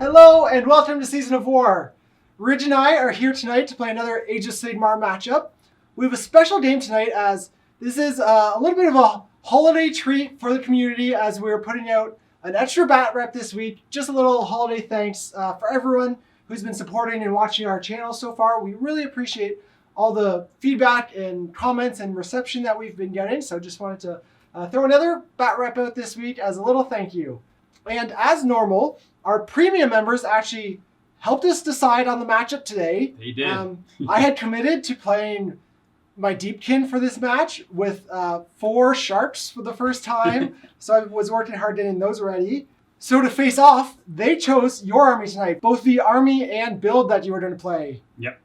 Hello and welcome to Season of War. Ridge and I are here tonight to play another Age of Sigmar matchup. We have a special game tonight as this is a little bit of a holiday treat for the community as we're putting out an extra bat rep this week. Just a little holiday thanks for everyone who's been supporting and watching our channel so far. We really appreciate all the feedback and comments and reception that we've been getting. So just wanted to throw another bat rep out this week as a little thank you. And as normal, our premium members actually helped us decide on the matchup today. They did. I had committed to playing my Deepkin for this match with 4 sharks for the first time. So I was working hard getting those ready. So to face off, they chose your army tonight, both the army and build that you were going to play. Yep.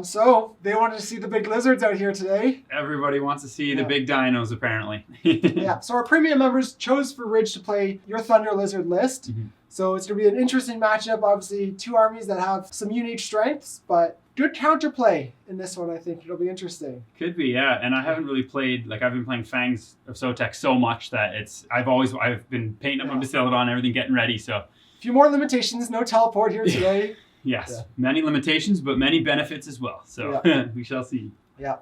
So they wanted to see the big lizards out here today. Everybody wants to see the big dinos, apparently. Yeah, so our premium members chose for Ridge to play your Thunder Lizard list. Mm-hmm. So it's going to be an interesting matchup. Obviously, 2 armies that have some unique strengths, but good counterplay in this one. I think it'll be interesting. Could be, yeah. And I haven't really played, I've been playing Fangs of Sotek so much that I've been painting up my Basiladon, everything getting ready, so. A few more limitations, no teleport here today. Yes, many limitations, but many benefits as well. So we shall see. Yeah.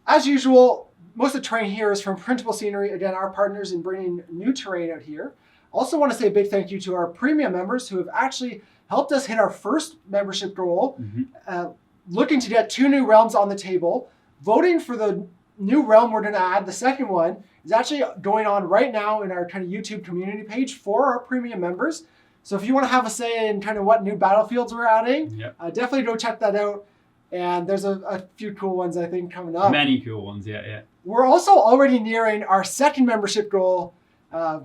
As usual, most of the terrain here is from Printable Scenery. Again, our partners in bringing new terrain out here. Also want to say a big thank you to our premium members who have actually helped us hit our first membership goal, looking to get 2 new realms on the table. Voting for the new realm we're going to add, the second one, is actually going on right now in our kind of YouTube community page for our premium members. So if you want to have a say in kind of what new battlefields we're adding, definitely go check that out. And there's a few cool ones, I think, coming up. Many cool ones, yeah. We're also already nearing our second membership goal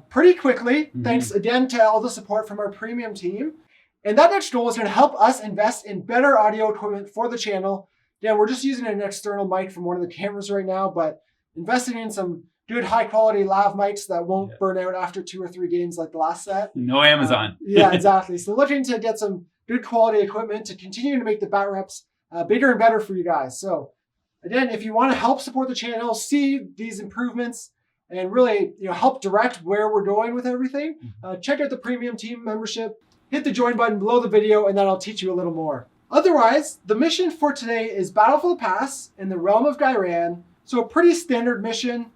pretty quickly, thanks again to all the support from our premium team. And that next goal is going to help us invest in better audio equipment for the channel. Yeah, we're just using an external mic from one of the cameras right now, but investing in some good high-quality lav mics that won't burn out after 2 or 3 games like the last set. No Amazon. Yeah, exactly. So looking to get some good quality equipment to continue to make the bat reps bigger and better for you guys. So again, if you want to help support the channel, see these improvements, and really help direct where we're going with everything, check out the premium team membership, hit the join button below the video, and then I'll teach you a little more. Otherwise, the mission for today is Battle for the Pass in the Realm of Ghyran. So a pretty standard mission.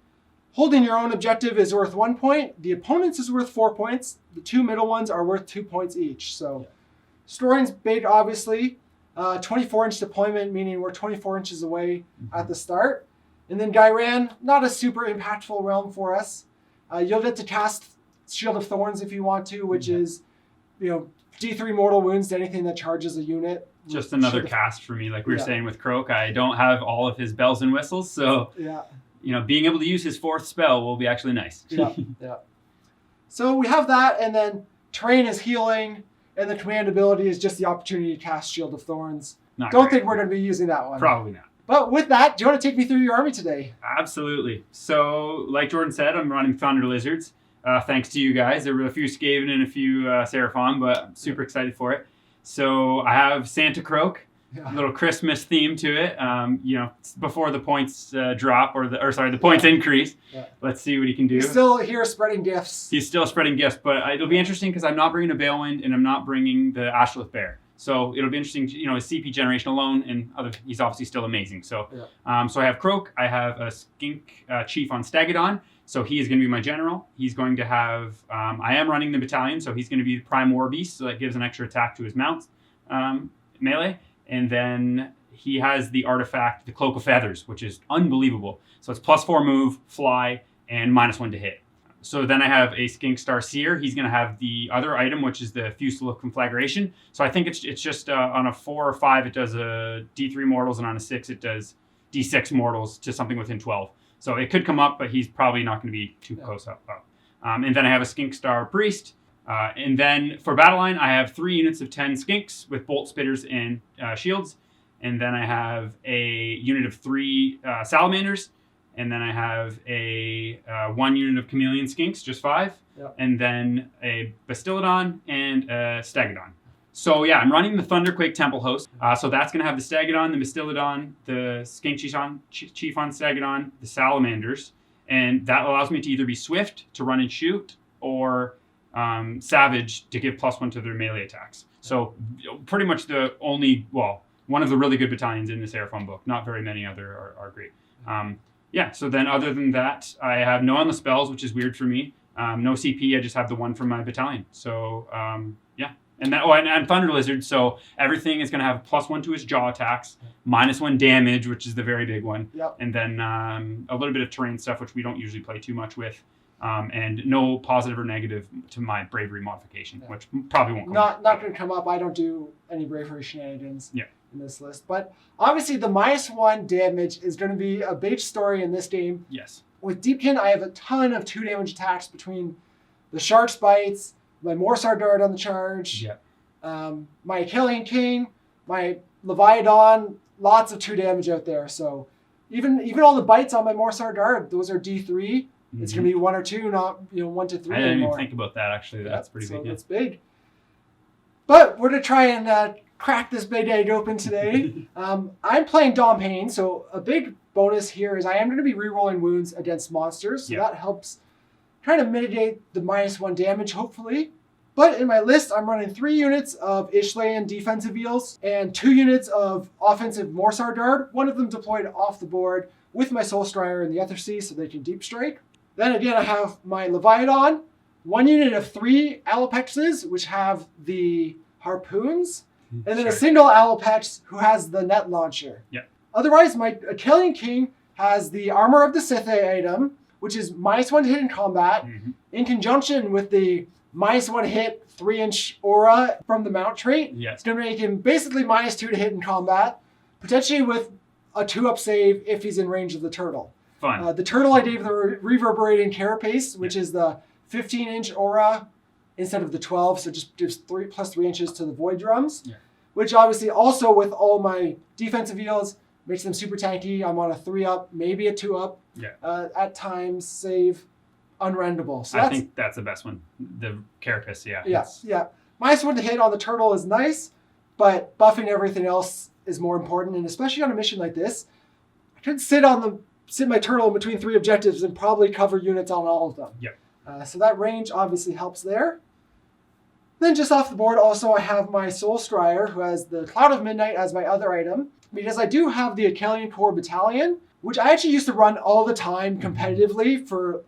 Holding your own objective is worth 1 point. The opponent's is worth 4 points. The 2 middle ones are worth 2 points each. So story's big, obviously. 24-inch deployment, meaning we're 24 inches away at the start. And then Ghyran, not a super impactful realm for us. You'll get to cast Shield of Thorns if you want to, which is, D3 mortal wounds to anything that charges a unit. Just another cast for me, like we were saying with Croak. I don't have all of his bells and whistles, so being able to use his 4th spell will be actually nice. So we have that, and then terrain is healing, and the command ability is just the opportunity to cast Shield of Thorns. Don't think we're going to be using that one. Probably not. But with that, do you want to take me through your army today? Absolutely. So, like Jordan said, I'm running Thunder Lizards. Thanks to you guys. There were a few Skaven and a few Seraphon, but I'm super excited for it. So I have Santa Croak, a little Christmas theme to it. Before the points drop, the points increase. Let's see what he can do. He's still here spreading gifts. He's still spreading gifts, but it'll be interesting because I'm not bringing a Balewind and I'm not bringing the Ashleth Bear. So it'll be interesting, his CP generation alone, and he's obviously still amazing. So, so I have Croak, I have a Skink Chief on Stegadon, so he is going to be my general. He's going to have, I am running the battalion, so he's going to be the Prime War Beast, so that gives an extra attack to his mount melee. And then he has the artifact, the Cloak of Feathers, which is unbelievable. So it's +4 move, fly, and -1 to hit. So then I have a Skink Star Seer. He's going to have the other item, which is the Fusel of Conflagration. So I think it's just on a 4 or 5, it does a D3 mortals, and on a 6, it does D6 mortals to something within 12. So it could come up, but he's probably not going to be too close up. And then I have a Skink Star Priest. And then for battle line, I have 3 units of 10 Skinks with Bolt Spitters and Shields. And then I have a unit of 3 Salamanders. And then I have a 1 unit of Chameleon Skinks, just 5. And then a Bastillodon and a Stegadon. So yeah, I'm running the Thunderquake Temple Host. So that's going to have the Stegadon, the Bastillodon, the Skink Chief on Stegadon, the Salamanders. And that allows me to either be swift to run and shoot, or Savage to give +1 to their melee attacks. So pretty much one of the really good battalions in the Seraphon book. Not very many other are great. So then other than that, I have no on the spells, which is weird for me. No CP, I just have the one from my battalion. So and Thunder Lizard, so everything is going to have +1 to his jaw attacks, -1 damage, which is the very big one, and then a little bit of terrain stuff, which we don't usually play too much with, and no positive or negative to my bravery modification, which probably won't come up. Not going to come up. I don't do any bravery shenanigans in this list. But obviously the -1 damage is going to be a big story in this game. Yes. With Deepkin, I have a ton of 2 damage attacks between the Shark's Bites, my Morsar Dart on the charge, my Achillean King, my Leviathan, lots of 2 damage out there. So even all the bites on my Morsar Dart, those are D3. It's going to be 1 or 2, not 1 to 3 I didn't anymore. even think about that, actually. That's pretty big. That's big. But we're going to try and crack this big egg open today. I'm playing Dom Payne, so a big bonus here is I am going to be rerolling wounds against monsters. So that helps trying to mitigate the -1 damage, hopefully. But in my list, I'm running 3 units of Ishleyan defensive eels and 2 units of offensive Morsar Dart, one of them deployed off the board with my Soul Strider in the Ethersea so they can deep strike. Then again, I have my Leviathan, 1 unit of 3 Alopexes, which have the harpoons, and then a single Alopex who has the net launcher. Otherwise, my Achillean King has the Armor of the Sithé item, which is -1 to hit in combat, in conjunction with the -1 hit 3-inch aura from the mount trait. It's going to make him basically -2 to hit in combat, potentially with a 2-up save if he's in range of the turtle. Fun. The turtle I gave the reverberating carapace, which is the 15-inch aura instead of the 12, so just gives +3 inches to the void drums, which obviously also with all my defensive eels makes them super tanky. I'm on a 3-up, maybe a 2-up. At times save unrendable. So I think that's the best one. The carapace, -1 to hit on the turtle is nice, but buffing everything else is more important, and especially on a mission like this, I could sit my turtle in between 3 objectives and probably cover units on all of them. So that range obviously helps there. Then just off the board, also I have my Soul Strider, who has the Cloud of Midnight as my other item, because I do have the Achillean Core Battalion, which I actually used to run all the time competitively for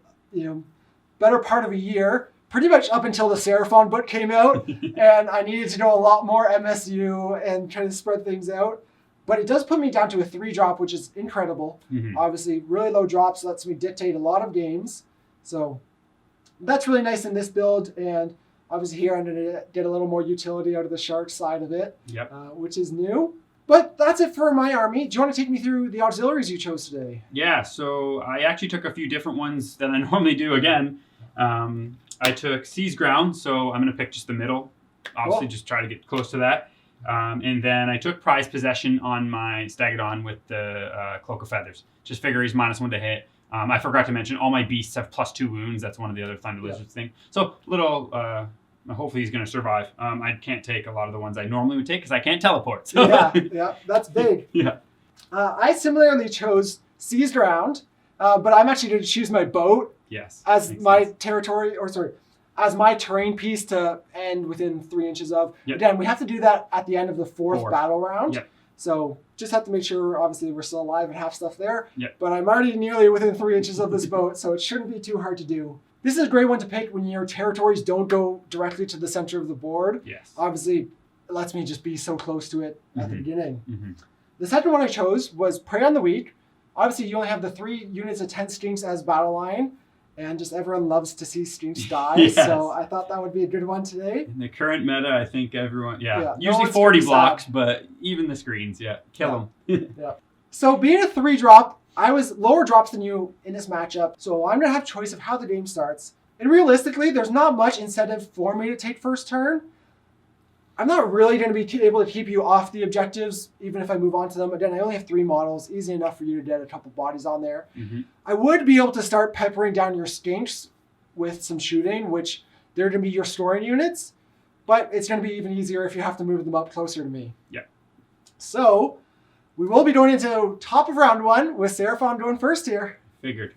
better part of a year, pretty much up until the Seraphon book came out, and I needed to know a lot more MSU and try to spread things out. But it does put me down to a 3-drop, which is incredible. Obviously, really low drops lets me dictate a lot of games. So that's really nice in this build. And obviously here I'm going to get a little more utility out of the shark side of it, which is new. But that's it for my army. Do you want to take me through the auxiliaries you chose today? Yeah, so I actually took a few different ones than I normally do again. I took Seize Ground, so I'm going to pick just the middle. Obviously, just try to get close to that. And then I took Prize Possession on my Stagadon with the Cloak of Feathers. Just figure he's -1 to hit. I forgot to mention all my beasts have +2 wounds. That's one of the other Thunder Lizards thing. So little, hopefully he's going to survive. I can't take a lot of the ones I normally would take because I can't teleport. So. That's big. I similarly chose Seized Ground, but I'm actually going to choose my boat as my territory, as my terrain piece to end within 3 inches of. Again, we have to do that at the end of the fourth battle round. So just have to make sure, obviously, we're still alive and have stuff there. But I'm already nearly within 3 inches of this boat, so it shouldn't be too hard to do. This is a great one to pick when your territories don't go directly to the center of the board. Obviously, it lets me just be so close to it at the beginning. The second one I chose was Prey on the Weak. Obviously, you only have the 3 units of 10 Skinks as battle line. And just everyone loves to see Skinks die, so I thought that would be a good one today. In the current meta, I think everyone, usually 40 blocks, but even the screens, kill them. So being a 3-drop, I was lower drops than you in this matchup, so I'm going to have choice of how the game starts. And realistically, there's not much incentive for me to take first turn. I'm not really going to be able to keep you off the objectives, even if I move on to them. Again, I only have 3 models, easy enough for you to get a couple bodies on there. I would be able to start peppering down your Skinks with some shooting, which they're going to be your storing units, but it's going to be even easier if you have to move them up closer to me. So we will be going into top of round 1 with Seraphon going first here. Figured.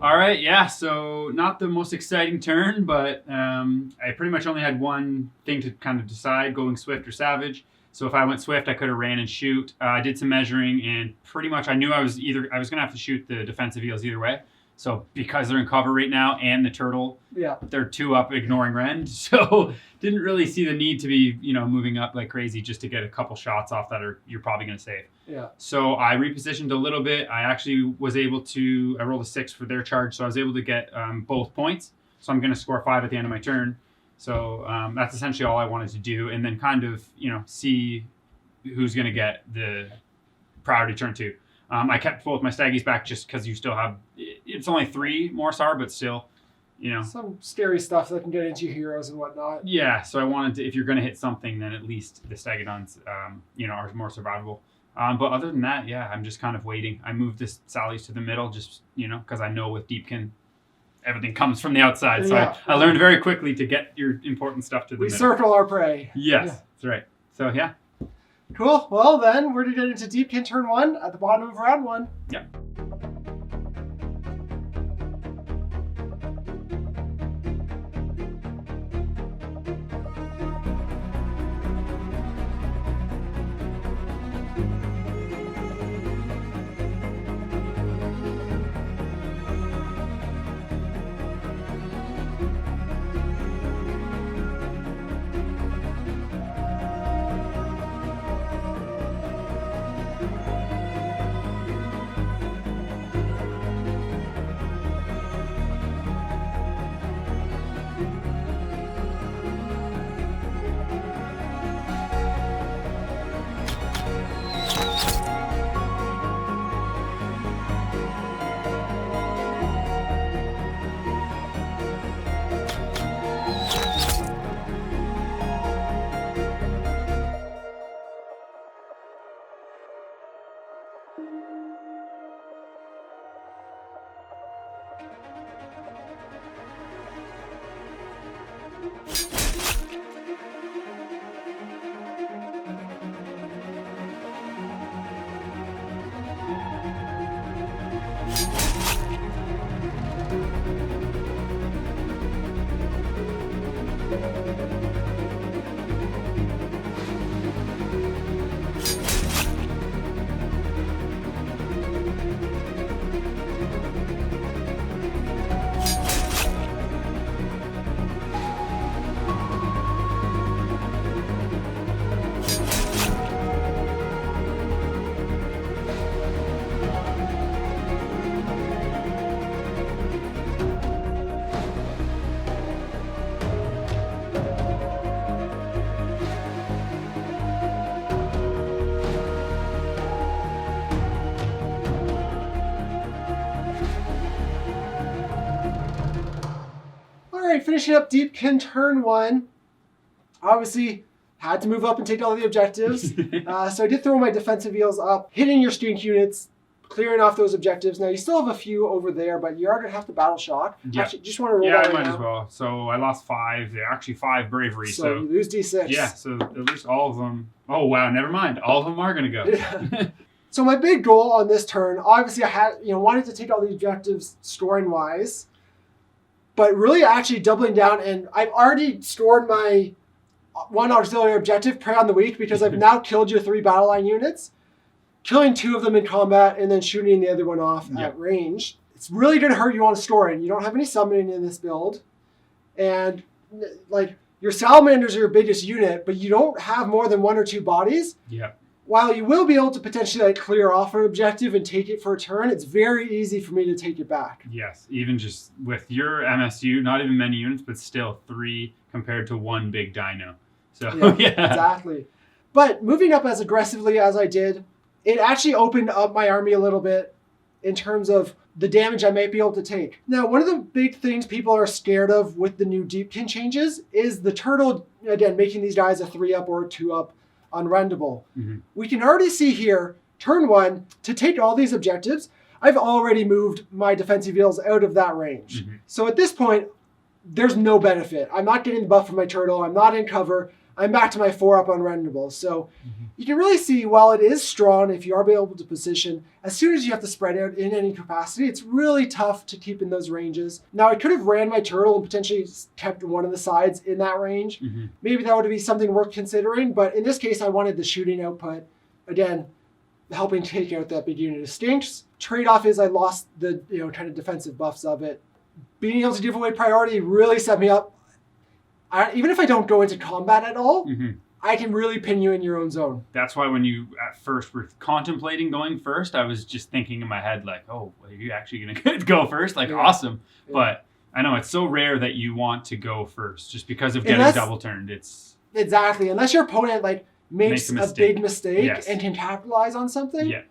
All right, yeah, so not the most exciting turn, but I pretty much only had one thing to kind of decide, going Swift or Savage. So if I went Swift, I could have ran and shoot. I did some measuring, and pretty much I knew I was going to have to shoot the defensive eels either way. So because they're in cover right now and the turtle, they're 2 up ignoring rend. So didn't really see the need to be, moving up like crazy just to get a couple shots off that you're probably going to save. Yeah. So I repositioned a little bit. I actually was able to, I rolled a 6 for their charge. So I was able to get both points. So I'm going to score 5 at the end of my turn. So that's essentially all I wanted to do. And then kind of, see who's going to get the priority turn 2. I kept both my staggies back just because you still have, it's only 3 more SAR, but still, some scary stuff that can get into your heroes and whatnot. Yeah, so I wanted to, if you're going to hit something, then at least the Stagedons, are more survivable. But other than that, yeah, I'm just kind of waiting. I moved this Sally's to the middle just, because I know with Deepkin, everything comes from the outside. So I learned very quickly to get your important stuff to the middle. We circle our prey. Yes, that's right. So, yeah. Cool. Well, then we're going to get into Deepkin turn 1 at the bottom of round 1. Yeah. Alright, finishing up Deepkin turn 1. Obviously, had to move up and take all the objectives. So I did throw my defensive eels up, hitting your student units, clearing off those objectives. Now, you still have a few over there, but you are going to have to battle shock. Yeah. Actually, just want to roll Yeah, that I might now. as well. So I lost 5. They're actually 5 bravery. So you lose D6. Yeah, so at least all of them. Oh, wow, never mind. All of them are going to go. So my big goal on this turn, obviously I had, wanted to take all the objectives scoring wise, but really actually doubling down, and I've already stored my 1 auxiliary objective, Prey on the Weak, because I've now killed your 3 battle line units, killing 2 of them in combat and then shooting the other one off at range. It's really going to hurt you on storing. You don't have any summoning in this build, and like your salamanders are your biggest unit, but you don't have more than 1 or 2 bodies. Yeah. While you will be able to potentially clear off an objective and take it for a turn, it's very easy for me to take it back. Yes, even just with your MSU, not even many units, but still 3 compared to 1 big dino. So yeah. Exactly. But moving up as aggressively as I did, it actually opened up my army a little bit in terms of the damage I might be able to take. Now, one of the big things people are scared of with the new Deepkin changes is the turtle, again, making these guys a 3-up or a 2-up unrendable. Mm-hmm. We can already see here, turn 1, to take all these objectives, I've already moved my defensive eels out of that range. Mm-hmm. So at this point, there's no benefit. I'm not getting the buff from my turtle. I'm not in cover. I'm back to my 4-up unrendable. So you can really see, while it is strong, if you are able to position, as soon as you have to spread out in any capacity, it's really tough to keep in those ranges. Now, I could have ran my turtle and potentially kept one of the sides in that range. Maybe that would be something worth considering, but in this case, I wanted the shooting output. Again, helping take out that big unit of stinks. Trade-off is I lost the kind of defensive buffs of it. Being able to give away priority really set me up. Even if I don't go into combat at all, I can really pin you in your own zone. That's why when you at first were contemplating going first, I was just thinking in my head like, oh, are you actually going to go first? Like, awesome. Yeah. But I know it's so rare that you want to go first just because of getting double turned. Exactly. Unless your opponent makes a big mistake and can capitalize on something. Yeah.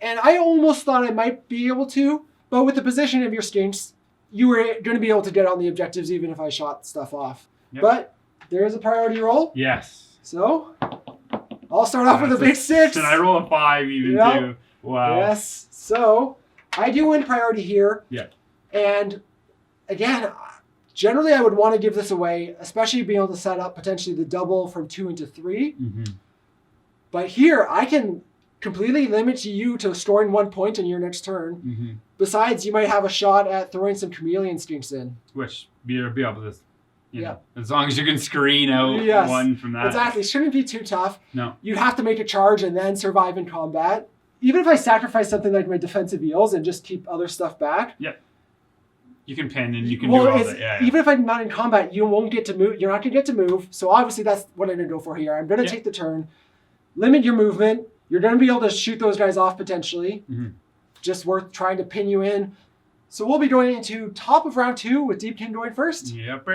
And I almost thought I might be able to, but with the position of your stinks, you were going to be able to get on the objectives even if I shot stuff off. Yep. But there is a priority roll. Yes. So I'll start off with a big 6. And I roll a 5 even too. Wow. Yes. So I do win priority here. Yeah. And again, generally I would want to give this away, especially being able to set up potentially the double from 2 into 3. But here I can completely limit you to storing 1 point in your next turn. Besides, you might have a shot at throwing some chameleon stinks in. Which you'll be able to... as long as you can screen out one from that. Exactly. It shouldn't be too tough. No. You'd have to make a charge and then survive in combat. Even if I sacrifice something like my defensive eels and just keep other stuff back. Yeah. You can pin and you can do all that. Yeah. Even if I'm not in combat, you won't get to move. You're not going to get to move. So obviously that's what I'm going to go for here. I'm going to take the turn, limit your movement. You're going to be able to shoot those guys off potentially. Just worth trying to pin you in. So we'll be going into top of round 2 with Deepkin going first. Yep.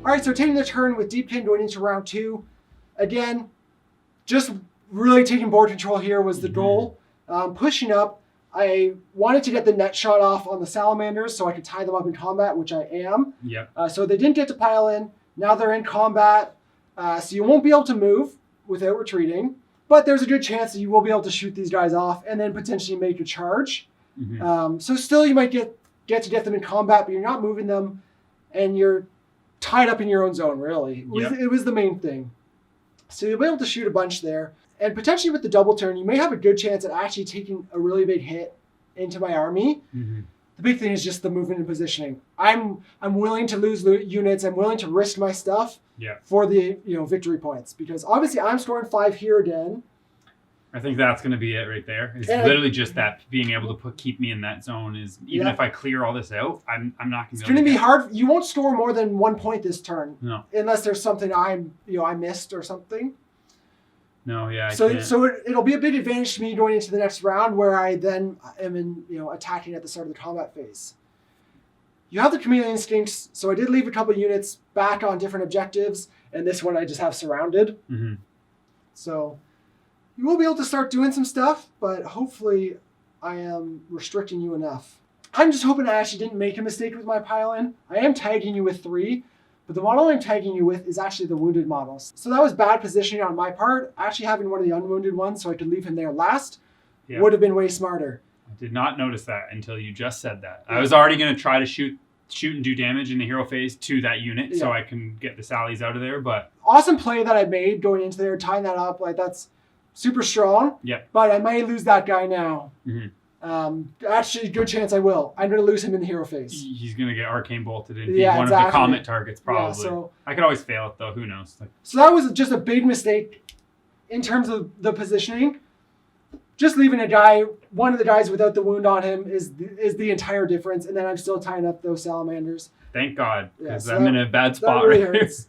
All right, so taking the turn with Deepkin going into round 2. Again, just really taking board control here was the goal. Pushing up, I wanted to get the net shot off on the salamanders so I could tie them up in combat, which I am. So they didn't get to pile in. Now they're in combat, so you won't be able to move without retreating. But there's a good chance that you will be able to shoot these guys off and then potentially make a charge. So still you might get to get them in combat, but you're not moving them and you're tied up in your own zone, really. It was the main thing. So you'll be able to shoot a bunch there. And potentially with the double turn, you may have a good chance at actually taking a really big hit into my army. The big thing is just the movement and positioning. I'm willing to lose units. I'm willing to risk my stuff for the victory points, because obviously I'm scoring 5 here again. I think that's going to be it right there. It's literally just that being able to keep me in that zone is, even if I clear all this out, I'm not going to be able to. It's going to be hard. You won't score more than 1 point this turn. No. Unless there's something I missed or something. No, yeah. So it'll be a big advantage to me going into the next round, where I then am in attacking at the start of the combat phase. You have the chameleon instincts, so I did leave a couple of units back on different objectives, and this one I just have surrounded. So you will be able to start doing some stuff, but hopefully I am restricting you enough. I'm just hoping I actually didn't make a mistake with my pile-in. I am tagging you with 3, but the model I'm tagging you with is actually the wounded models. So that was bad positioning on my part. Actually having one of the unwounded ones so I could leave him there last would have been way smarter. I did not notice that until you just said that. I was already going to try to shoot and do damage in the hero phase to that unit so I can get the sallies out of there. But awesome play that I made going into there, tying that up. Like, that's super strong. But I may lose that guy now. Actually, good chance I will. I'm going to lose him in the hero phase. He's going to get arcane bolted and be one of the comet targets, probably. So I could always fail it, though. Who knows? So that was just a big mistake in terms of the positioning. Just leaving one of the guys without the wound on him is the entire difference, and then I'm still tying up those salamanders. Thank God, because I'm in a bad spot really right hurts.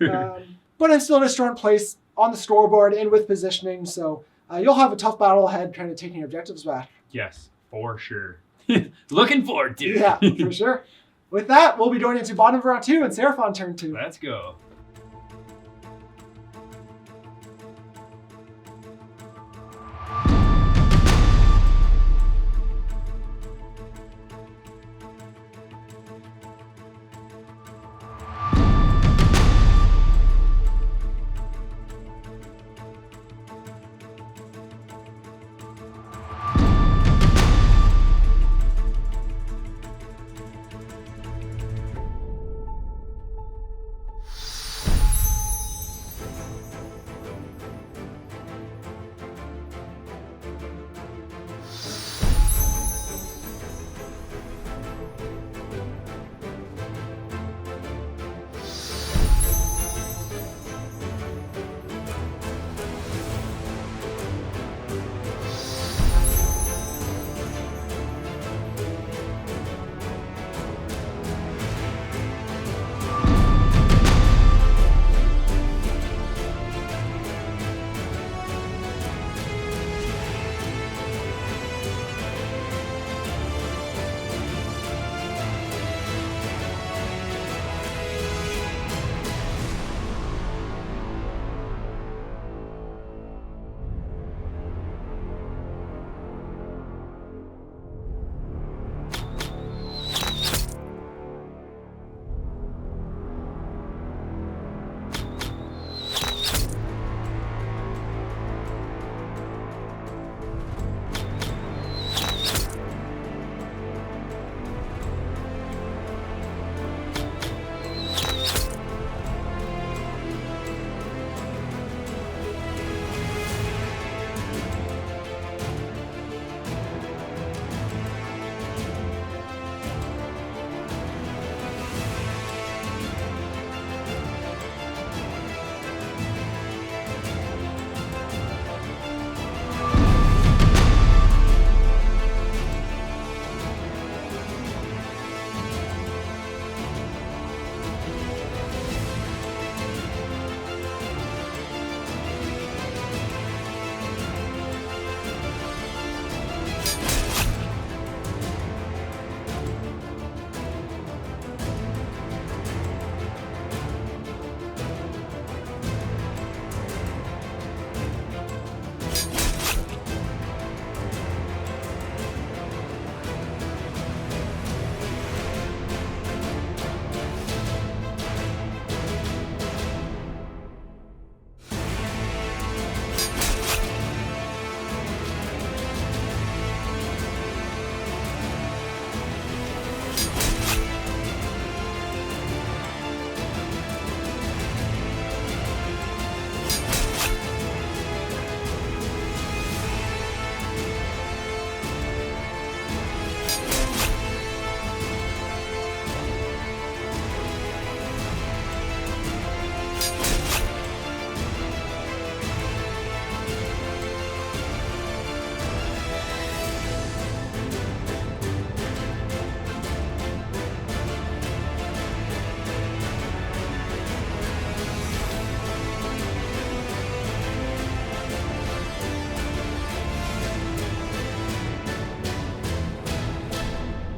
But I'm still in a strong place on the scoreboard and with positioning, so you'll have a tough battle ahead trying to take your objectives back. Yes, for sure. Looking forward to it. Yeah, for sure. With that, we'll be going into bottom of round 2 and Seraphon turn 2. Let's go.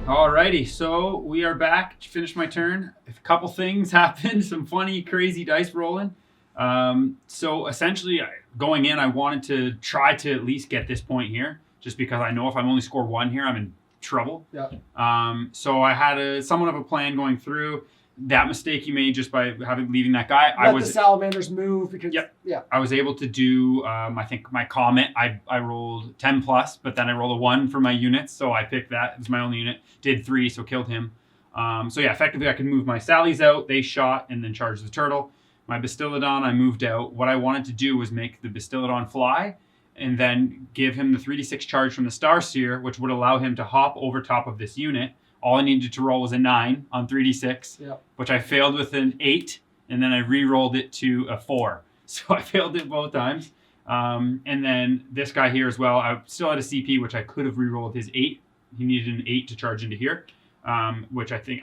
Alrighty, so we are back. Finished my turn. A couple things happened. Some funny, crazy dice rolling. So essentially, going in, I wanted to try to at least get this point here, just because I know if I'm only score 1 here, I'm in trouble. Yeah. So I had somewhat of a plan going through. That mistake you made just by leaving that guy. Let the salamanders move because I was able to do I think my comet. I rolled 10 plus, but then I rolled a 1 for my units, so I picked that as my only unit. Did 3, so killed him. So yeah, effectively I could move my Sallies out. They shot and then charged the turtle. My Bastiladon I moved out. What I wanted to do was make the Bastiladon fly, and then give him the 3d6 charge from the Starseer, which would allow him to hop over top of this unit. All I needed to roll was a 9 on 3d6, which I failed with an 8, and then I re-rolled it to a 4. So I failed it both times. And then this guy here as well, I still had a CP, which I could have re-rolled his 8. He needed an 8 to charge into here, which I think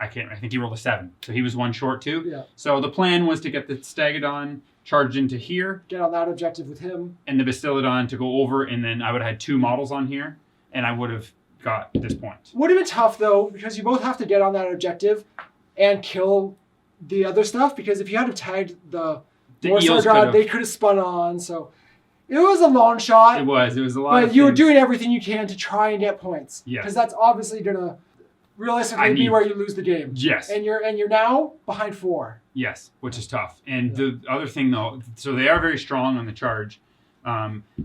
he rolled a 7. So he was 1 short too. Yeah. So the plan was to get the Stegodon charged into here. Get on that objective with him. And the Bastiladon to go over, and then I would have had 2 models on here, and I would have got this point. Would have been tough though, because you both have to get on that objective and kill the other stuff, because if you had tagged the Warsaw God, they could have spun on. So it was a long shot. It was a lot. But you were doing everything you can to try and get points. Yes. Because that's obviously gonna realistically be where you lose the game. Yes. And you're now behind 4. Yes, which is tough. And the other thing though, so they are very strong on the charge.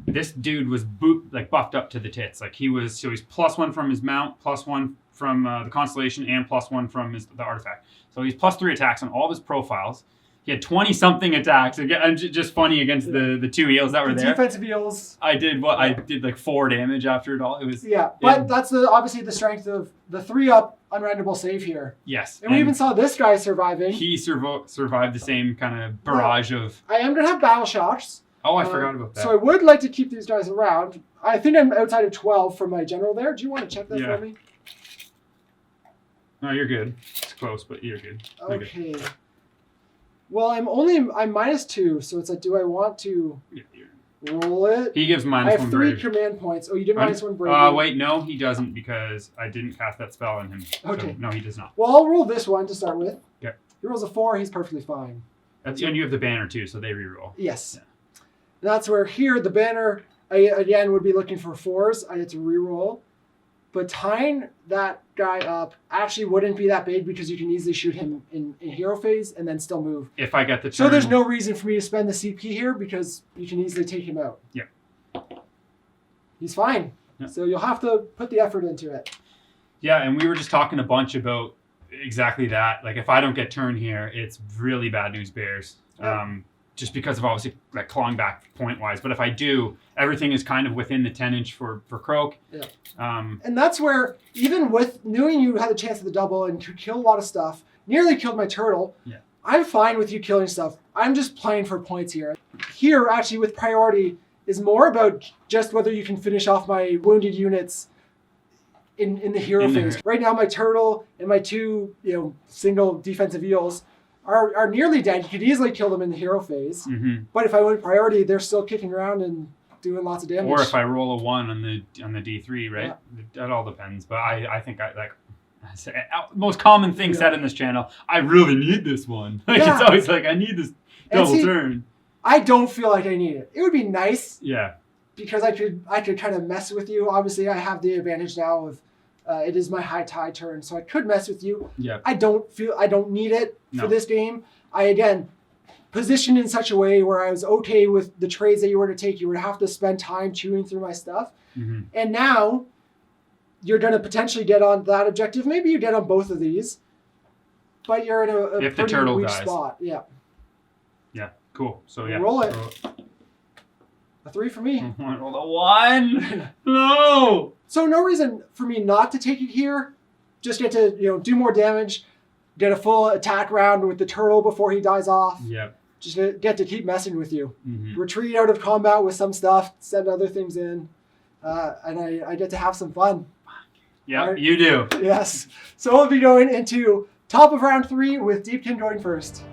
This dude was buffed up to the tits. Like he's +1 from his mount, +1 from the constellation, and +1 from the artifact. So he's +3 attacks on all of his profiles. He had 20-something attacks. Again, just funny against the 2 eels that were there. Defensive eels. I did like 4 damage after it all. It was but that's obviously the strength of the 3-up unrandable save here. Yes, and we even saw this guy surviving. He survived the same kind of barrage of. I am gonna have battle shocks. Oh, I forgot about that. So I would like to keep these guys around. I think I'm outside of 12 from my general there. Do you want to check that for me? No, you're good. It's close, but you're good. Okay. Well, I'm -2, so it's like, do I want to roll it? He gives -1 I have 3 brave. command points. Oh, you did -1 brave. Wait, no, he doesn't, because I didn't cast that spell on him. Okay. So, no, he does not. Well, I'll roll this one to start with. Okay. He rolls a 4. He's perfectly fine. And you have the banner too, so they reroll. Yes. Yeah. That's where here the banner, I again would be looking for 4s. I get to reroll. But tying that guy up actually wouldn't be that big, because you can easily shoot him in hero phase and then still move. If I get the turn. So there's no reason for me to spend the CP here, because you can easily take him out. Yeah. He's fine. Yeah. So you'll have to put the effort into it. Yeah, and we were just talking a bunch about exactly that. Like if I don't get turn here, it's really bad news bears. Yeah. Just because of obviously like clawing back point wise. But if I do, everything is kind of within the 10-inch for Croak. Yeah. And that's where, even with knowing you had a chance at the double and could kill a lot of stuff, nearly killed my turtle. Yeah. I'm fine with you killing stuff. I'm just playing for points here. Here, actually, with priority, is more about just whether you can finish off my wounded units in the hero phase. Right now, my turtle and my 2 single defensive eels are nearly dead. You could easily kill them in the hero phase. Mm-hmm. But if I went priority, they're still kicking around and doing lots of damage. Or if I roll a 1 on the D3, right? Yeah. That all depends. But I think most common thing said in this channel, I really need this one. It's always like, I need this double turn. I don't feel like I need it. It would be nice. Yeah. Because I could kind of mess with you. Obviously, I have the advantage now of it is my high tide turn, so I could mess with you. Yeah. I don't need it for this game. I again positioned in such a way where I was okay with the trades that you were to take. You would have to spend time chewing through my stuff, and now you're going to potentially get on that objective. Maybe you get on both of these, but you're in a pretty weak spot. Yeah. Yeah. Cool. So yeah. Roll it. A 3 for me. Roll a 1. No. So no reason for me not to take it here. Just get to do more damage, get a full attack round with the turtle before he dies off. Yep. Just get to keep messing with you. Mm-hmm. Retreat out of combat with some stuff, send other things in, and I get to have some fun. Yeah, right? You do. Yes. So we'll be going into top of round 3 with Deepkin going first.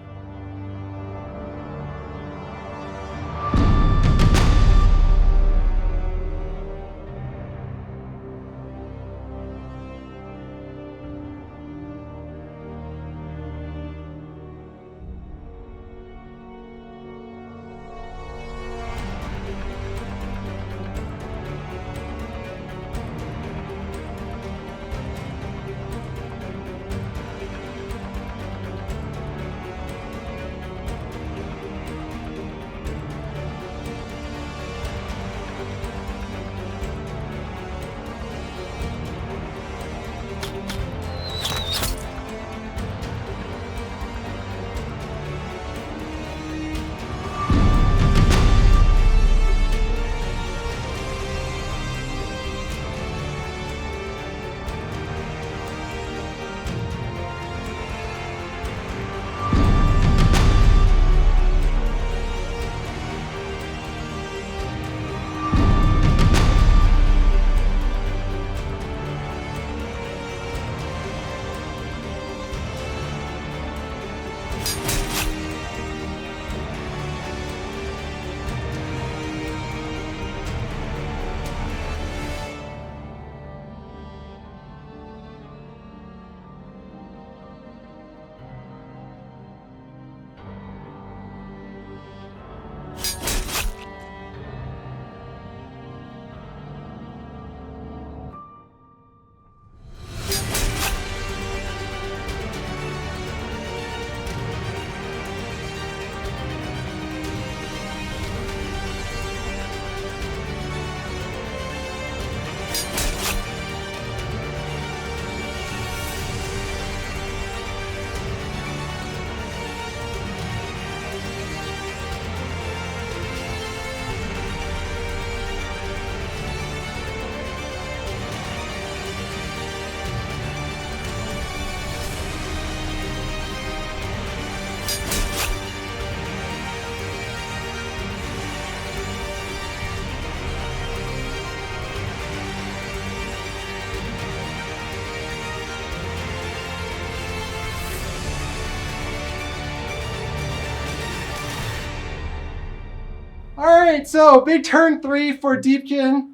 All right, so big turn 3 for Deepkin.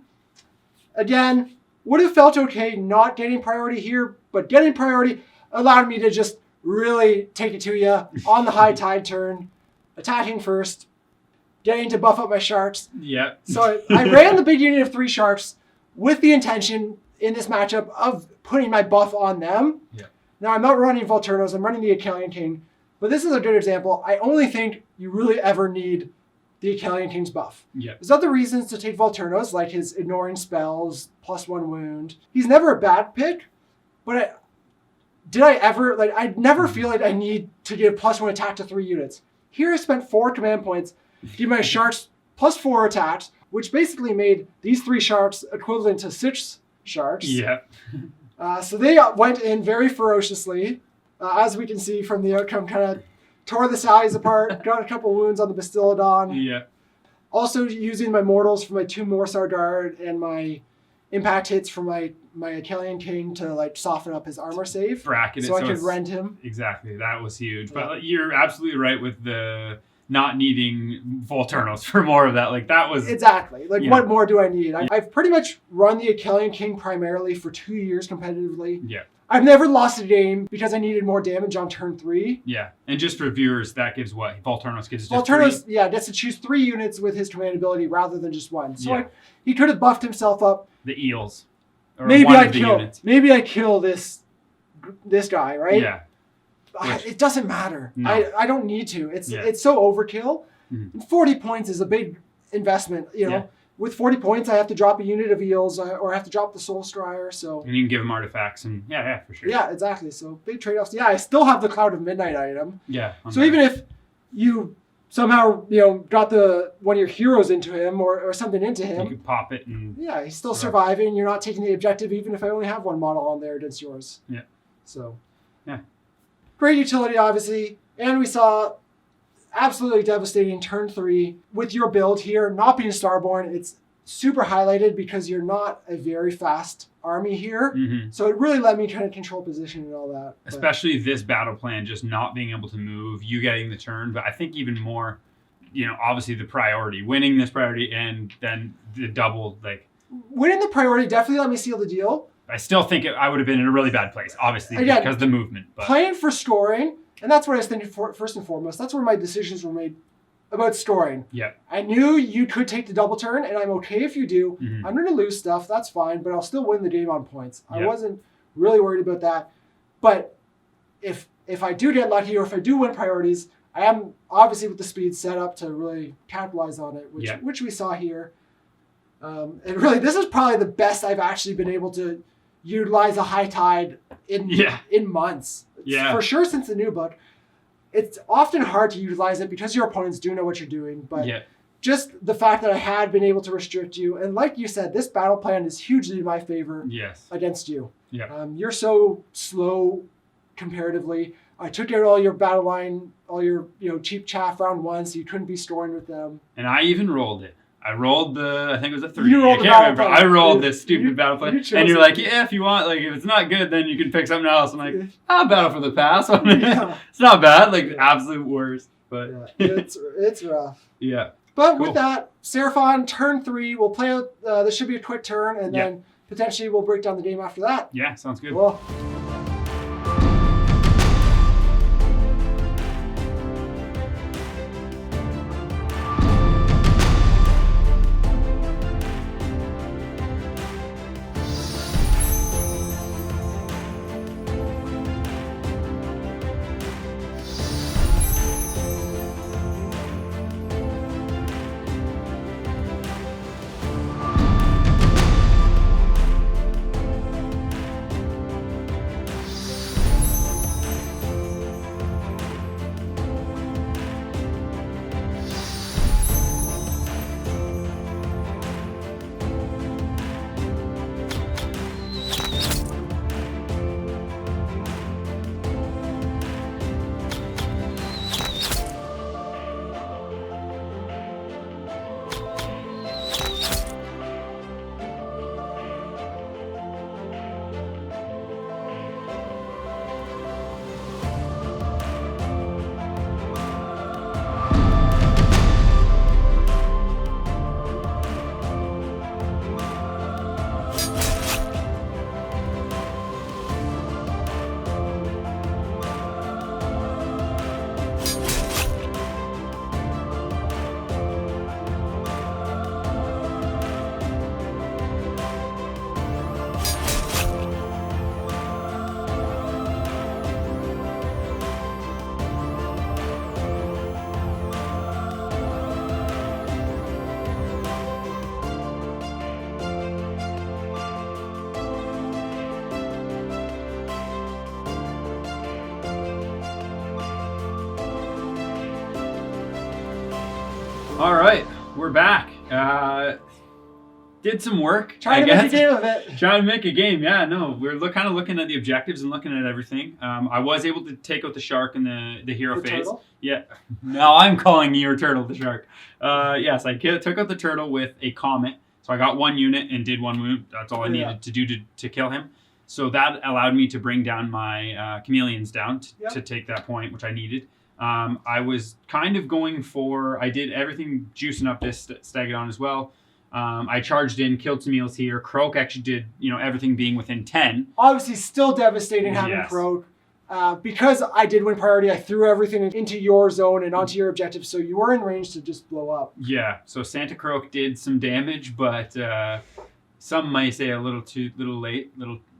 Again, would have felt okay not getting priority here, but getting priority allowed me to just really take it to you on the high tide turn, attacking first, getting to buff up my sharks. Yeah. So I ran the big unit of 3 sharks with the intention in this matchup of putting my buff on them. Yeah. Now I'm not running Volturnos, I'm running the Achillean King, but this is a good example. I only think you really ever need the Achillean King's buff. Yeah. There's other reasons to take Volturnos, like his ignoring spells, +1 wound. He's never a bad pick, but I never feel like I need to give +1 attack to 3 units. Here I spent 4 command points, give my sharks +4 attacks, which basically made these 3 sharks equivalent to 6 sharks. Yeah. So they went in very ferociously, as we can see from the outcome, kind of tore the Sallies apart, got a couple wounds on the Bastiladon. Yeah. Also using my mortals for my 2 Morsar Guard and my impact hits from my Achillean King to like soften up his armor save. Bracket it so I could rend him. Exactly. That was huge. Yeah. But you're absolutely right with the not needing Volturnos for more of that. Like that was Exactly. Like Yeah. what more do I need? I've pretty much run the Achillean King primarily for 2 years competitively. Yeah. I've never lost a game because I needed more damage on turn 3. Yeah. And just for viewers, that gives what? Volturnos gives just Volturnos, 3? yeah, gets to choose 3 units with his command ability rather than just 1. So Yeah. he could have buffed himself up. The eels. Or Maybe one I of the kill. units. Maybe I kill this guy, right? Yeah. It doesn't matter. No. I don't need to. It's Yeah. it's so overkill. Mhm. And 40 points is a big investment. You know, Yeah. with 40 points, I have to drop a unit of eels or I have to drop the Soul Strider. So And you can give them artifacts and yeah, for sure. yeah, exactly. So big trade-offs. Yeah, I still have the Cloud of Midnight item. Yeah. So even if you somehow got one of your heroes into him or something into you him, could pop it and yeah, he's still Yeah. surviving. You're not taking the objective, even if I only have 1 model on there against yours. Yeah. So yeah. Great utility, obviously. And we saw absolutely devastating turn 3 with your build here. Not being Starborn, it's super highlighted because you're not a very fast army here. Mhm. So it really let me kind of control position and all that. But especially this battle plan, just not being able to move, you getting the turn, but I think even more, obviously the priority, winning this priority and then the double, like, winning the priority definitely let me seal the deal. I still think I would have been in a really bad place, obviously, Again, because of the movement. But Playing for scoring, and that's what I was thinking first and foremost. That's where my decisions were made about scoring. yeah, I knew you could take the double turn, and I'm okay if you do. Mhm. I'm going to lose stuff, that's fine, but I'll still win the game on points. I Yeah. wasn't really worried about that. But if I do get lucky or if I do win priorities, I am obviously with the speed set up to really capitalize on it, Yeah. which we saw here. And really, this is probably the best I've actually been able to utilize a high tide in months. Yeah. For sure since the new book. It's often hard to utilize it because your opponents do know what you're doing, but yeah, just the fact that I had been able to restrict you, and like you said, this battle plan is hugely in my favor yes, against you. yeah, You're so slow comparatively. I took out all your battle line, all your cheap chaff round 1, so you couldn't be scoring with them. and I even rolled it. I rolled I think it was a 3. You rolled I the can't battle remember. plan. I rolled You- this stupid you- battle plan. you chose And you're it. like, yeah, if you want, like, if it's not good, then you can pick something else. I'm like, battle for the pass. Yeah. It's not bad, like, Yeah. absolute worst. But Yeah, it's rough. yeah. But Cool. with that, Seraphon, turn 3, we'll play out, this should be a quick turn, and Yeah. then potentially we'll break down the game after that. Yeah, sounds good. Well, All right, we're back. Did some work. Trying to make a game of it. Trying to make a game. Yeah, no, we're kind of looking at the objectives and looking at everything. I was able to take out the shark in the hero phase. Turtle? Yeah. No, I'm calling your turtle the shark. Yes, I took out the turtle with a comet. So I got 1 unit and did 1 wound. That's all I needed to do to kill him. So that allowed me to bring down my chameleons down to take that point, which I needed. I was kind of going for, I did everything juicing up this Stegodon as well. I charged in, killed some eels here. Croak actually did, everything being within 10. Obviously, still devastating having Croak. Because I did win priority, I threw everything into your zone and onto your objective, so you were in range to just blow up. Yeah, so Santa Croak did some damage, but some might say a little late,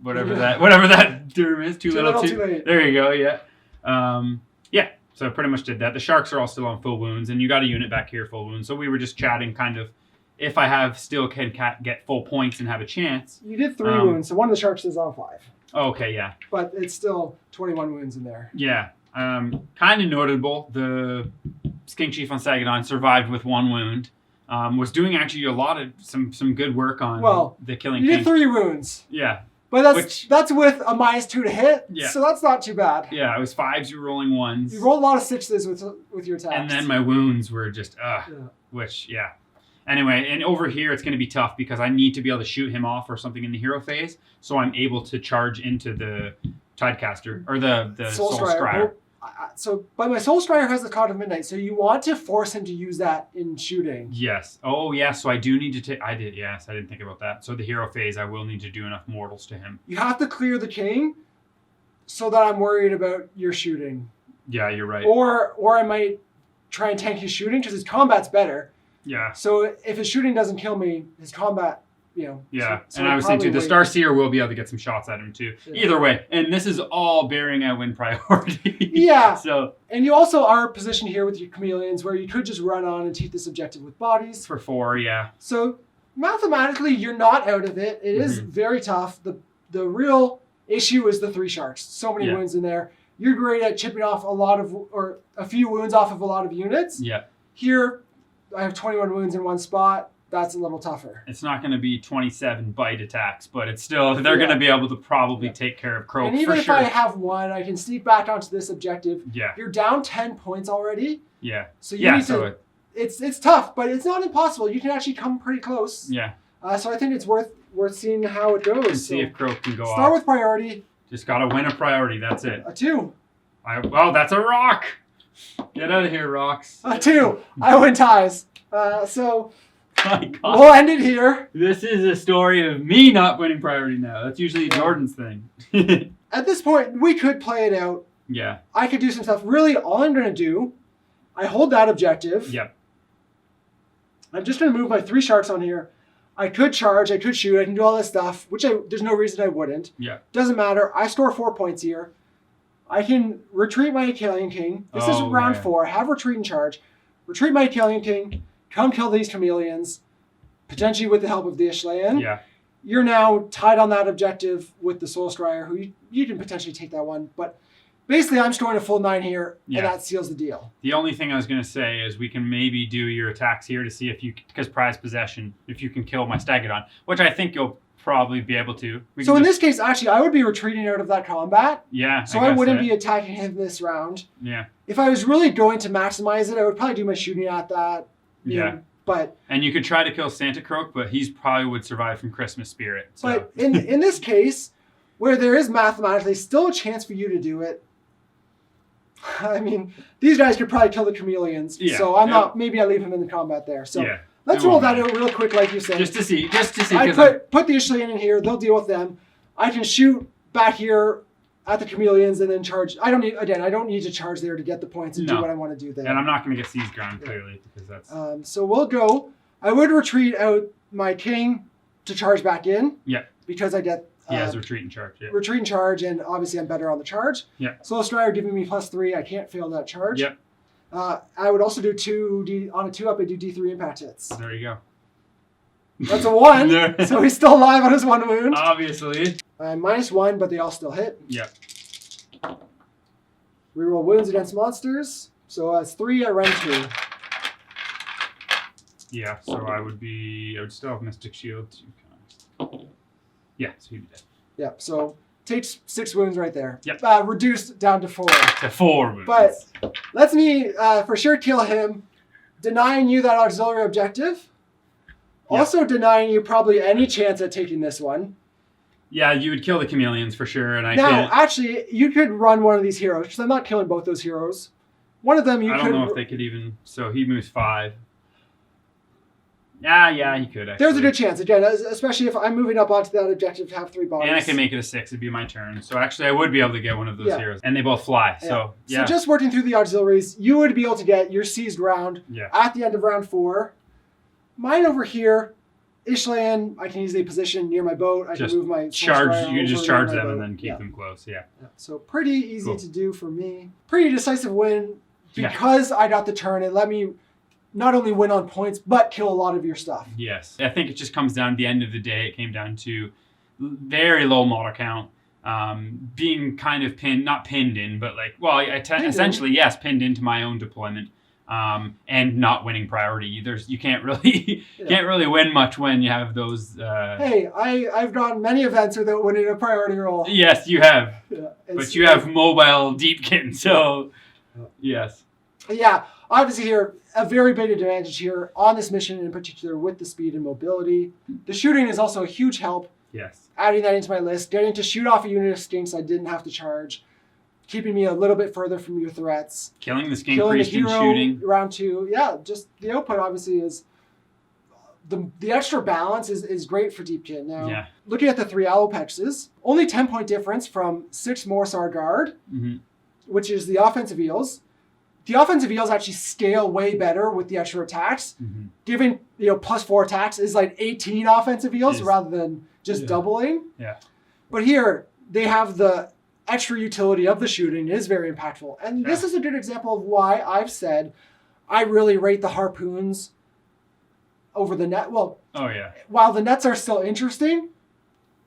whatever that term is, too little, too late. There you go. Yeah, yeah. So I pretty much did that. The sharks are all still on full wounds, and you got a unit back here full wounds. So we were just chatting, kind of. If I can get full points and have a chance. You did 3 wounds, so one of the sharks is on 5. Okay, yeah. But it's still 21 wounds in there. Yeah. Kind of notable. The Skink Chief on Stegodon survived with 1 wound. Was doing actually a lot of some good work on the killing. You did 3 wounds. Yeah. But that's with a -2 to hit, so that's not too bad. Yeah, it was 5s, you were rolling 1s. You rolled a lot of 6s with your attacks. And then my wounds were just, Anyway, and over here it's going to be tough because I need to be able to shoot him off or something in the hero phase, so I'm able to charge into the Tidecaster, or the Soul Scryer. But my Soul Scryer has the Cloud of Midnight, so you want to force him to use that in shooting. Yes. Oh, yeah, so I do need to take... I didn't think about that. So the hero phase, I will need to do enough mortals to him. You have to clear the king so that I'm worried about your shooting. Yeah, you're right. Or I might try and tank his shooting because his combat's better. Yeah. So if his shooting doesn't kill me, his combat, Yeah, so and I was saying too, the Starseer will be able to get some shots at him too. Yeah. Either way, and this is all bearing I win priority. Yeah. So. And you also are positioned here with your chameleons where you could just run on and take this objective with bodies. For 4, yeah. So mathematically, you're not out of it. It is very tough. The real issue is the 3 sharks. So many wounds in there. You're great at chipping off a few wounds off of a lot of units. Yeah. Here, I have 21 wounds in one spot. That's a little tougher. It's not going to be 27 bite attacks, but it's still, they're going to be able to probably take care of Croak. And even if I have 1, I can sneak back onto this objective. Yeah. You're down 10 points already. Yeah. So you need to, it's tough, but it's not impossible. You can actually come pretty close. Yeah. So I think it's worth seeing how it goes. And see if Croak can go off. Start with priority. Just got to win a priority. That's it. A 2. That's a rock. Get out of here, rocks. A 2. I win ties. So my God. We'll end it here. This is a story of me not winning priority now. That's usually Jordan's thing. At this point, we could play it out. Yeah. I could do some stuff. Really, all I'm going to do, I hold that objective. Yep. I'm just going to move my 3 sharks on here. I could charge, I could shoot, I can do all this stuff, which there's no reason I wouldn't. Yeah. Doesn't matter. I store 4 points here. I can retreat my Achillean King. This is round 4. I have retreat and charge. Retreat my Achillean King. Come kill these chameleons. Potentially with the help of the Ishlean. Yeah. You're now tied on that objective with the Soul Scryer, who you can potentially take that one. But basically, I'm storing a full 9 here, and that seals the deal. The only thing I was going to say is we can maybe do your attacks here to see if you, because prize possession, if you can kill my Stegodon, which I think you'll probably be able to. So in this case, actually, I would be retreating out of that combat. Yeah. So I wouldn't be attacking him this round. Yeah. If I was really going to maximize it, I would probably do my shooting at that. And you could try to kill Santa Croak, but he's probably would survive from Christmas Spirit. So. But in this case, where there is mathematically still a chance for you to do it, I mean, these guys could probably kill the chameleons. Yeah. So I'm not. Maybe I leave him in the combat there. So let's roll that out real quick, like you said. Just to see. I put the Ishlean in here. They'll deal with them. I can shoot back here at the chameleons and then charge. I don't need to charge there to get the points and do what I want to do there. And I'm not going to get seized ground clearly because that's. So we'll go. I would retreat out my king to charge back in. Yeah. Because I get. He has retreat and charge. Yeah. Retreat and charge, and obviously I'm better on the charge. Yeah. Soul Strider giving me +3. I can't fail that charge. Yep. I would also do 2D on a 2-up. I do D3 impact hits. There you go. That's a 1. So he's still alive on his 1 wound. Obviously. -1, but they all still hit. Yep. Reroll wounds against monsters. So as 3, I run 2. Yeah, so I would still have Mystic Shield. Yeah, so he'd be dead. Yep, so takes 6 wounds right there. Yep. Reduced down to 4. To 4 wounds. But lets me for sure kill him, denying you that auxiliary objective. Yep. Also denying you probably any chance at taking this one. Yeah, you would kill the chameleons for sure, and actually, you could run one of these heroes, because I'm not killing both those heroes. One of them you could... I don't know if they could even... So he moves 5. Yeah, he could, actually. There's a good chance, again, especially if I'm moving up onto that objective to have 3 bodies. And I can make it a 6. It'd be my turn. So actually, I would be able to get one of those heroes. And they both fly, so yeah. So just working through the auxiliaries, you would be able to get your seized round at the end of round 4. Mine over here, Ishlan, I can easily position near my boat. I can move my... charge. You just charge them and then keep them close, yeah. So pretty easy to do for me. Pretty decisive win. Because I got the turn, it let me... not only win on points, but kill a lot of your stuff. Yes. I think it just comes down to the end of the day. It came down to very low model count, being kind of not pinned in, but like, well, essentially, yes, pinned into my own deployment, and not winning priority. You can't really can't really win much when you have those. Hey, I've gone many events without winning a priority roll. Yes, you have. Yeah, but you have mobile Deepkin, so yes. Yeah, obviously here, a very big advantage here on this mission in particular with the speed and mobility. The shooting is also a huge help. Yes. Adding that into my list, getting to shoot off a unit of skinks I didn't have to charge, keeping me a little bit further from your threats. Killing the skink priest and shooting. Round 2. Yeah, just the output obviously is... The extra balance is great for Deepkin. Now, looking at the 3 Alopexes, only 10-point difference from 6 Morsar Guard, which is the offensive eels. The offensive eels actually scale way better with the extra attacks. Giving plus 4 attacks is like 18 offensive eels rather than just doubling. Yeah. But here they have the extra utility of the shooting is very impactful. And this is a good example of why I've said I really rate the harpoons over the net. Well, while the nets are still interesting,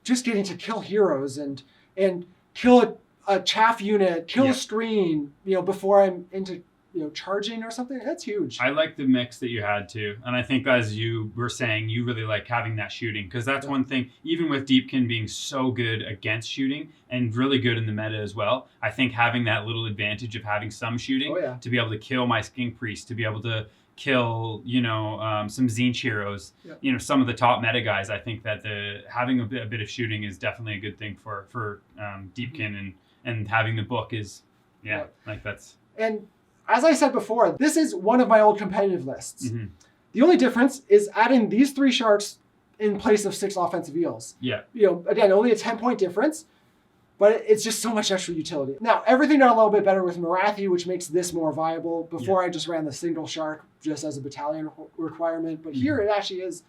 just getting to kill heroes and kill a chaff unit, kill a screen, before I'm into charging or something, that's huge. I like the mix that you had too. And I think as you were saying, you really like having that shooting, because that's one thing, even with Deepkin being so good against shooting and really good in the meta as well, I think having that little advantage of having some shooting to be able to kill my skink priest, to be able to kill, some Tzeentch heroes, some of the top meta guys, I think that having a bit of shooting is definitely a good thing for Deepkin, and having the book is, like that's... And as I said before, this is one of my old competitive lists. The only difference is adding these 3 sharks in place of 6 offensive eels. Yeah. Again, only a 10-point difference, but it's just so much extra utility. Now, everything got a little bit better with Morathi, which makes this more viable. Before I just ran the single shark just as a battalion requirement, but here it actually is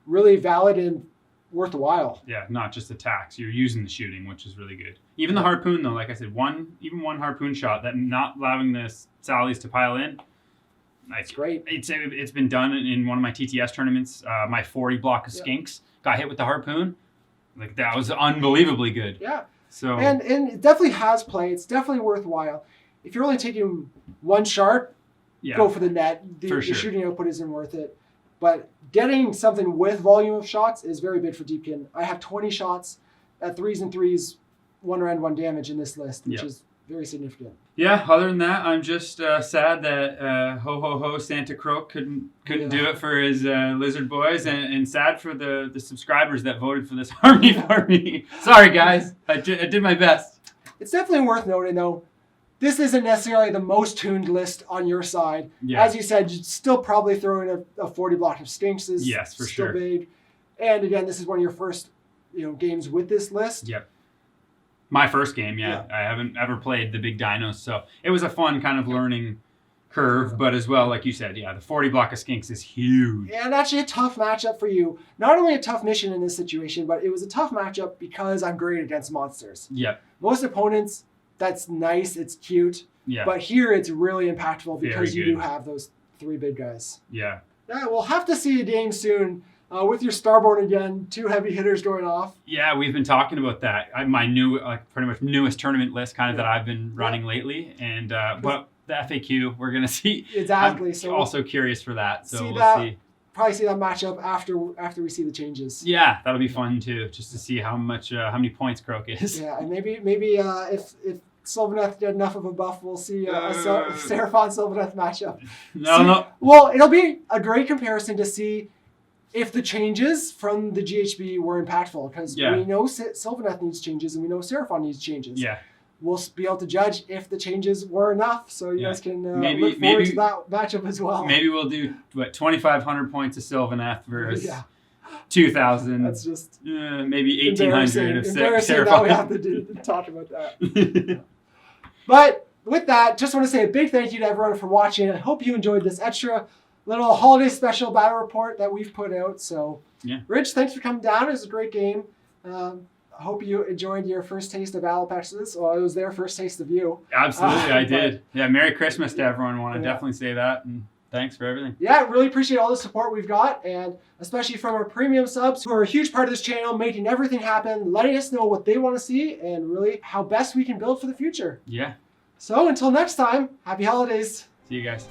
really valid and worth a while. Yeah, not just attacks. You're using the shooting, which is really good. Even the harpoon, though, like I said, one harpoon shot, that not allowing the sallies to pile in, it's great. It's been done in one of my TTS tournaments. My 40 block of skinks got hit with the harpoon. Like, that was unbelievably good. Yeah. So and it definitely has play. It's definitely worthwhile. If you're only taking 1 shark, go for the net. The shooting output isn't worth it. But getting something with volume of shots is very big for Deepkin. I have 20 shots at 3s and 3s, 1 rend, 1 damage in this list, which is very significant. Yeah, other than that, I'm just sad that Ho Ho Ho Santa Croak couldn't do it for his lizard boys, and sad for the subscribers that voted for this army for me. Sorry, guys. I did my best. It's definitely worth noting, though, this isn't necessarily the most tuned list on your side. Yeah. As you said, you'd still probably throw in a 40 block of skinks is still big. And again, this is one of your first games with this list. Yep. My first game, I haven't ever played the big dinos, so it was a fun kind of learning curve, but as well, like you said, the 40 block of skinks is huge. And actually a tough matchup for you. Not only a tough mission in this situation, but it was a tough matchup because I'm great against monsters. Yeah. Most opponents, that's nice, it's cute. Yeah. But here it's really impactful because you do have those 3 big guys. Yeah. Yeah, we'll have to see a game soon with your Starborn again, 2 heavy hitters going off. Yeah, we've been talking about that. My new, pretty much newest tournament list kind of that I've been running lately. And but the FAQ, we're going to see. Exactly. I'm also curious for that. So we'll see. probably see that matchup after we see the changes. Yeah, that'll be fun too, just to see how many points Croak is. Yeah, and maybe if Sylvaneth did enough of a buff, we'll see a Seraphon Sylvaneth matchup. No. Well, it'll be a great comparison to see if the changes from the GHB were impactful, because we know Sylvaneth needs changes and we know Seraphon needs changes. Yeah. We'll be able to judge if the changes were enough, so you guys can look forward to that matchup as well. Maybe we'll do 2,500 points of Sylvaneth versus 2,000. That's just maybe 1,800 of Seraphon. That we have to talk about that. But with that, just want to say a big thank you to everyone for watching. I hope you enjoyed this extra little holiday special battle report that we've put out. So, Rich, thanks for coming down. It was a great game. I hope you enjoyed your first taste of Alapexes. Well, it was their first taste of you. Absolutely, I did. Yeah, Merry Christmas to everyone. I want to definitely say that. And thanks for everything. Yeah, really appreciate all the support we've got, and especially from our premium subs who are a huge part of this channel, making everything happen, letting us know what they want to see, and really how best we can build for the future. Yeah. So until next time, happy holidays. See you guys.